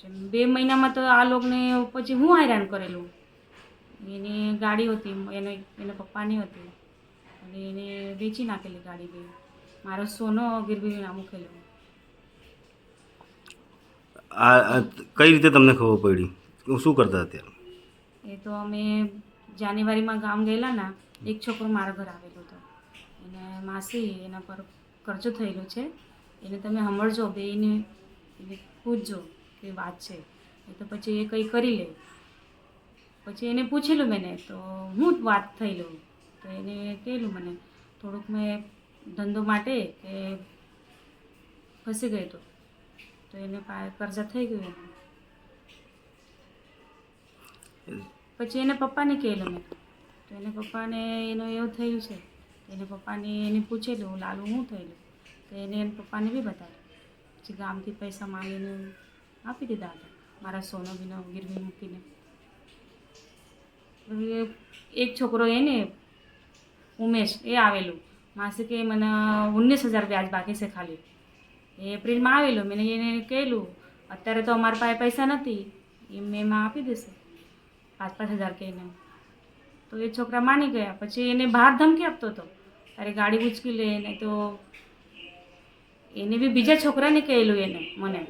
2 મહિનામાં તો આ લોકોને પછી હું હેરાન કરેલું. એની ગાડી હતી, એના પપ્પાની હતી અને એને વેચી નાખેલી ગાડી બે. મારો સોનો ગીરવી ના મૂકેલો. કઈ રીતે તમને ખબર પડી? શું કરતા અત્યારે? એ તો અમે જાન્યુઆરીમાં ગામ ગયેલા ને, એક છોકરો મારા ઘર આવેલો હતો. એને માસી એના પર કરજો થયેલો છે, એને તમે સાંભળજો, બેયને એને પૂછજો કે વાત છે. એ તો પછી એ કંઈ કરી લે. પછી એને પૂછેલું મેં, તો હું વાત થયેલું તો એને કહેલું મને થોડુંક મેં ધંધો માટે કે ફસી ગયો તો એને કર્જા થઈ ગયું એને. પછી એને પપ્પાને કહેલું મેં, તો એને પપ્પાને એનું એવું થયું છે. એને પપ્પાને એને પૂછેલું લાલુ શું થયેલું, તો એને પપ્પાને બી બતાવ્યું. પછી ગામથી પૈસા માંગીને આપી દીધા હતા, મારા સોનો બીનો ગીરવી મૂકીને. એક છોકરો એને ઉમેશ એ આવેલું, માસી કે મને 19,000 વ્યાજ બાકી છે ખાલી. એ એપ્રિલમાં આવેલું. મેં એને કહેલું અત્યારે તો અમારા પાસે પૈસા નથી, એ મેમાં આપી દેશે 5,000 કહીને. તો એ છોકરા માની ગયા. પછી એને બહાર ધમકી આપતો હતો, તારી ગાડી ઉચકી લે ને. તો એને બી બીજા છોકરાને કહેલું એને મને